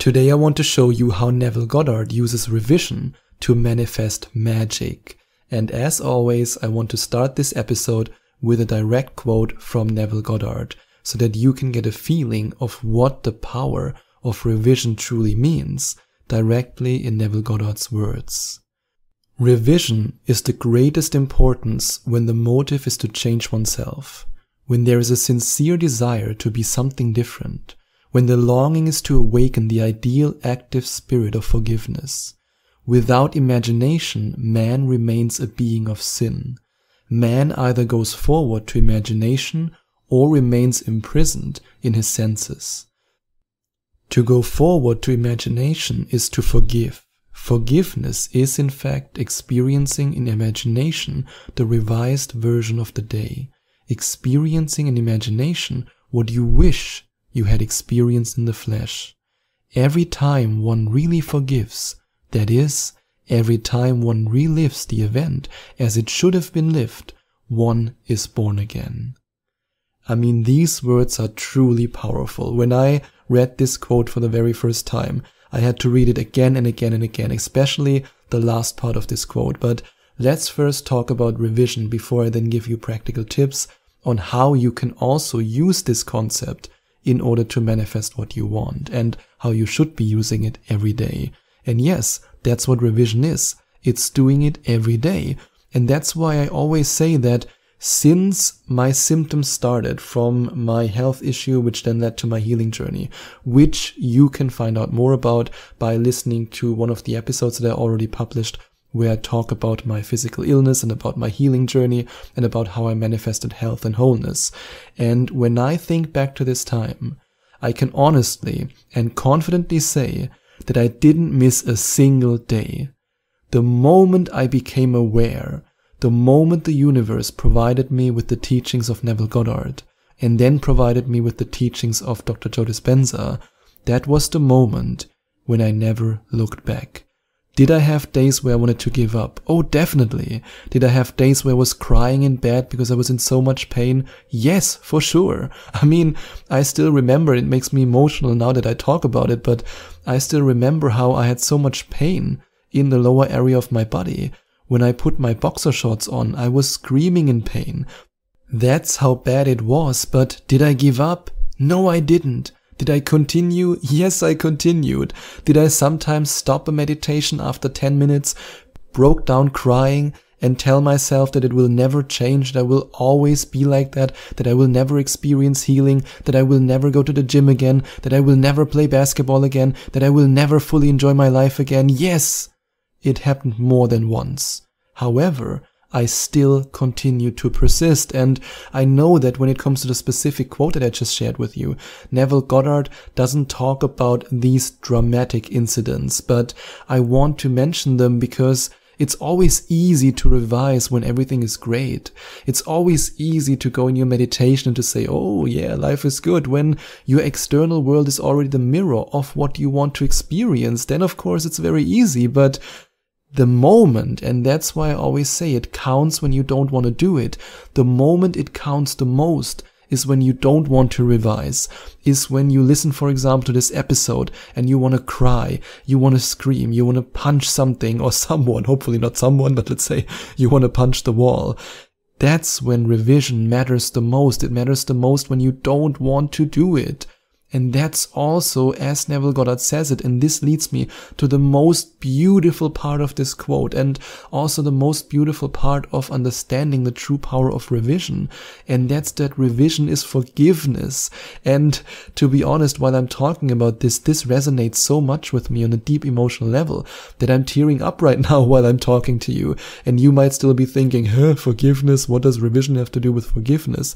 Today I want to show you how Neville Goddard uses revision to manifest magic. And as always, I want to start this episode with a direct quote from Neville Goddard so that you can get a feeling of what the power of revision truly means directly in Neville Goddard's words. Revision is the greatest importance when the motive is to change oneself, when there is a sincere desire to be something different, when the longing is to awaken the ideal active spirit of forgiveness. Without imagination, man remains a being of sin. Man either goes forward to imagination or remains imprisoned in his senses. To go forward to imagination is to forgive. Forgiveness is in fact experiencing in imagination the revised version of the day, experiencing in imagination what you wish you had experienced in the flesh. Every time one really forgives, that is, every time one relives the event as it should have been lived, one is born again. I mean, these words are truly powerful. When I read this quote for the very first time, I had to read it again and again and again, especially the last part of this quote. But let's first talk about revision before I then give you practical tips on how you can also use this concept in order to manifest what you want and how you should be using it every day. And yes, that's what revision is. It's doing it every day. And that's why I always say that since my symptoms started from my health issue, which then led to my healing journey, which you can find out more about by listening to one of the episodes that I already published, where I talk about my physical illness and about my healing journey and about how I manifested health and wholeness. And when I think back to this time, I can honestly and confidently say that I didn't miss a single day. The moment I became aware, the moment the universe provided me with the teachings of Neville Goddard and then provided me with the teachings of Dr. Joe Dispenza, that was the moment when I never looked back. Did I have days where I wanted to give up? Oh, definitely. Did I have days where I was crying in bed because I was in so much pain? Yes, for sure. I mean, I still remember, it makes me emotional now that I talk about it, but I still remember how I had so much pain in the lower area of my body. When I put my boxer shorts on, I was screaming in pain. That's how bad it was, but did I give up? No, I didn't. Did I continue? Yes, I continued. Did I sometimes stop a meditation after 10 minutes, broke down crying, and tell myself that it will never change, that I will always be like that I will never experience healing, that I will never go to the gym again, that I will never play basketball again, that I will never fully enjoy my life again? Yes, it happened more than once. However, I still continue to persist, and I know that when it comes to the specific quote that I just shared with you, Neville Goddard doesn't talk about these dramatic incidents, but I want to mention them because it's always easy to revise when everything is great. It's always easy to go in your meditation and to say, oh yeah, life is good, when your external world is already the mirror of what you want to experience. Then of course it's very easy, but the moment, and that's why I always say it counts when you don't want to do it, the moment it counts the most is when you don't want to revise, is when you listen, for example, to this episode and you want to cry, you want to scream, you want to punch something or someone, hopefully not someone, but let's say you want to punch the wall. That's when revision matters the most. It matters the most when you don't want to do it. And that's also, as Neville Goddard says it, and this leads me to the most beautiful part of this quote, and also the most beautiful part of understanding the true power of revision, and that's that revision is forgiveness. And to be honest, while I'm talking about this resonates so much with me on a deep emotional level that I'm tearing up right now while I'm talking to you, and you might still be thinking, forgiveness, what does revision have to do with forgiveness?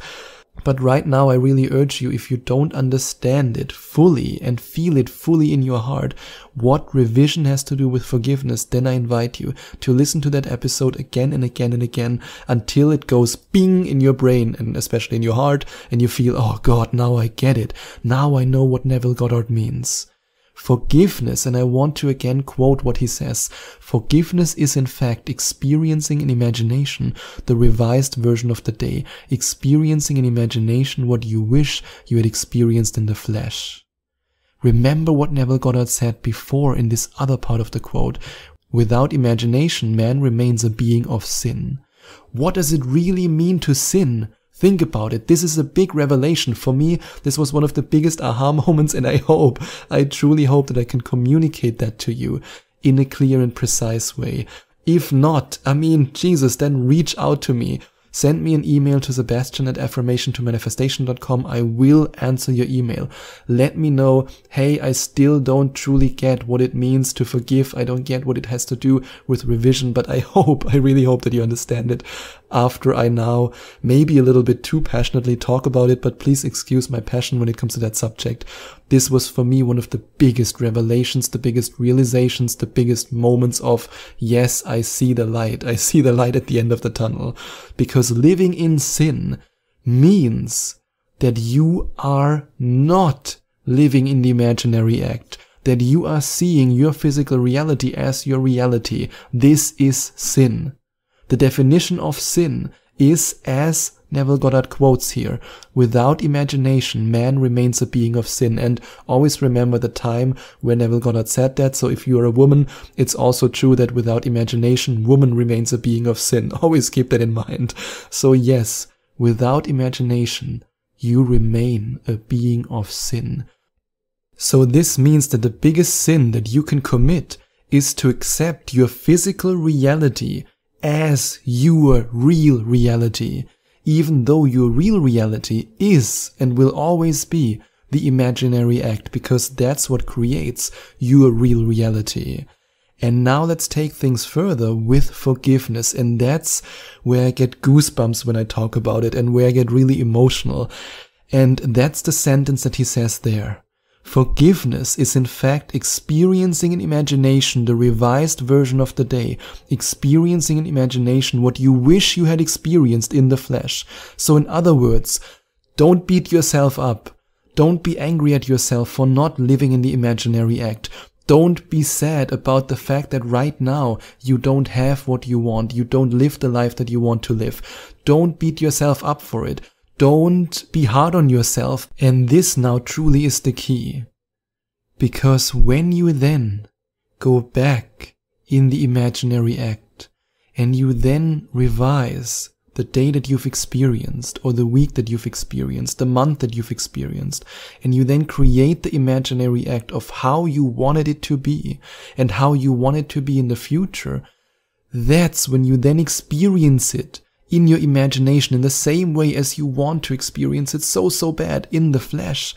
But right now I really urge you, if you don't understand it fully and feel it fully in your heart, what revision has to do with forgiveness, then I invite you to listen to that episode again and again and again until it goes bing in your brain and especially in your heart and you feel, oh God, now I get it. Now I know what Neville Goddard means. Forgiveness, and I want to again quote what he says, forgiveness is in fact experiencing in imagination the revised version of the day, experiencing in imagination what you wish you had experienced in the flesh. Remember what Neville Goddard said before in this other part of the quote. Without imagination, man remains a being of sin. What does it really mean to sin? Think about it. This is a big revelation. For me, this was one of the biggest aha moments, and I truly hope that I can communicate that to you in a clear and precise way. If not, Jesus, then reach out to me. Send me an email to sebastian@affirmation2manifestation.com. I will answer your email. Let me know, hey, I still don't truly get what it means to forgive. I don't get what it has to do with revision, but I really hope that you understand it after I now maybe a little bit too passionately talk about it, but please excuse my passion when it comes to that subject. This was for me one of the biggest revelations, the biggest realizations, the biggest moments of, yes, I see the light. I see the light at the end of the tunnel. Because living in sin means that you are not living in the imaginary act, that you are seeing your physical reality as your reality. This is sin. The definition of sin is, as Neville Goddard quotes here, without imagination, man remains a being of sin. And always remember the time where Neville Goddard said that. So if you are a woman, it's also true that without imagination, woman remains a being of sin. Always keep that in mind. So yes, without imagination, you remain a being of sin. So this means that the biggest sin that you can commit is to accept your physical reality as your real reality, even though your real reality is and will always be the imaginary act, because that's what creates your real reality. And now let's take things further with forgiveness, and that's where I get goosebumps when I talk about it and where I get really emotional. And that's the sentence that he says there. Forgiveness is in fact experiencing in imagination the revised version of the day, experiencing in imagination what you wish you had experienced in the flesh. So in other words, don't beat yourself up. Don't be angry at yourself for not living in the imaginary act. Don't be sad about the fact that right now you don't have what you want. You don't live the life that you want to live. Don't beat yourself up for it. Don't be hard on yourself. And this now truly is the key. Because when you then go back in the imaginary act and you then revise the day that you've experienced or the week that you've experienced, the month that you've experienced, and you then create the imaginary act of how you wanted it to be and how you want it to be in the future, that's when you then experience it in your imagination in the same way as you want to experience it so bad in the flesh.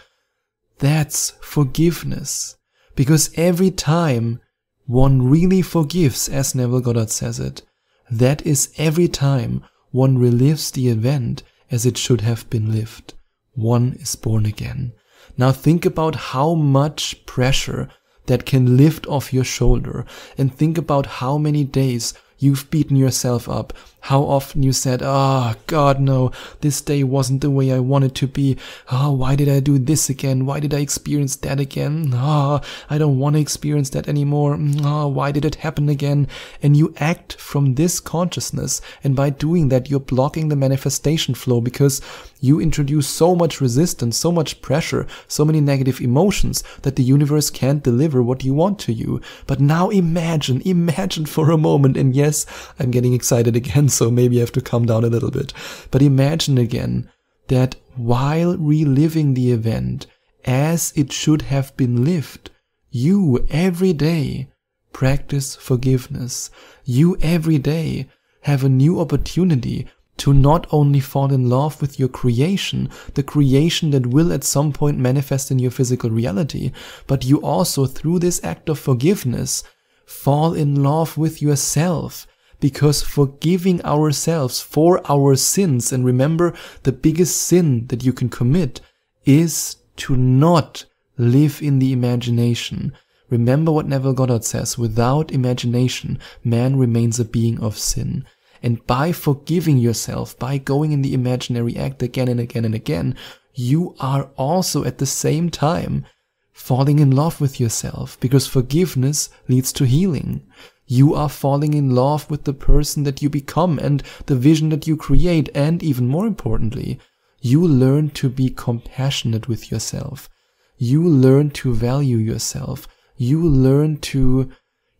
That's forgiveness. Because every time one really forgives, as Neville Goddard says it, that is every time one relives the event as it should have been lived. One is born again. Now think about how much pressure that can lift off your shoulder, and think about how many days you've beaten yourself up, how often you said, God, no, this day wasn't the way I wanted to be. Why did I do this again? Why did I experience that again? I don't want to experience that anymore. Why did it happen again? And you act from this consciousness, and by doing that, you're blocking the manifestation flow because you introduce so much resistance, so much pressure, so many negative emotions that the universe can't deliver what you want to you. But now imagine for a moment, and yes, I'm getting excited again, so maybe I have to calm down a little bit. But imagine again that while reliving the event as it should have been lived, you every day practice forgiveness. You every day have a new opportunity to not only fall in love with your creation, the creation that will at some point manifest in your physical reality, but you also, through this act of forgiveness, fall in love with yourself. Because forgiving ourselves for our sins, and remember, the biggest sin that you can commit is to not live in the imagination. Remember what Neville Goddard says, without imagination, man remains a being of sin. And by forgiving yourself, by going in the imaginary act again and again and again, you are also at the same time falling in love with yourself, because forgiveness leads to healing. You are falling in love with the person that you become and the vision that you create, and even more importantly, you learn to be compassionate with yourself. You learn to value yourself. You learn to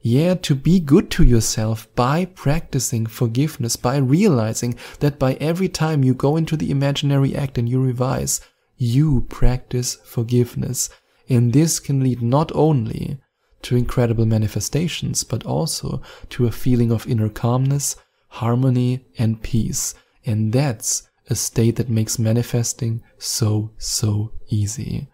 be good to yourself by practicing forgiveness, by realizing that by every time you go into the imaginary act and you revise, you practice forgiveness. And this can lead not only to incredible manifestations, but also to a feeling of inner calmness, harmony, and peace. And that's a state that makes manifesting so easy.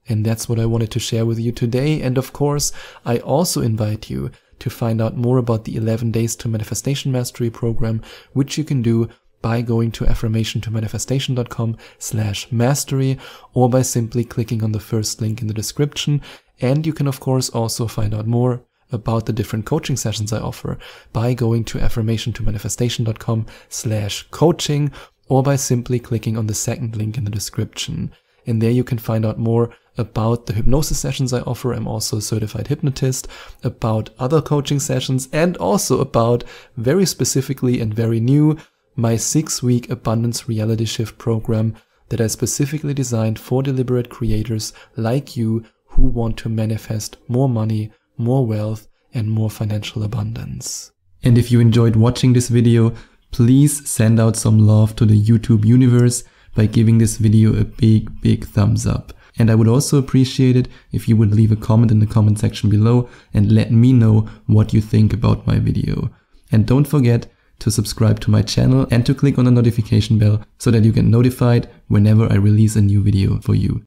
And that's what I wanted to share with you today. And of course, I also invite you to find out more about the 11 Days to Manifestation Mastery program, which you can do by going to affirmationtomanifestation.com/mastery or by simply clicking on the first link in the description. And you can of course also find out more about the different coaching sessions I offer by going to affirmationtomanifestation.com/coaching or by simply clicking on the second link in the description. And there you can find out more about the hypnosis sessions I offer. I'm also a certified hypnotist, about other coaching sessions, and also about, very specifically and very new, my 6-week Abundance Reality Shift program that I specifically designed for deliberate creators like you who want to manifest more money, more wealth, and more financial abundance. And if you enjoyed watching this video, please send out some love to the YouTube universe by giving this video a big thumbs up. And I would also appreciate it if you would leave a comment in the comment section below and let me know what you think about my video. And don't forget to subscribe to my channel and to click on the notification bell so that you get notified whenever I release a new video for you.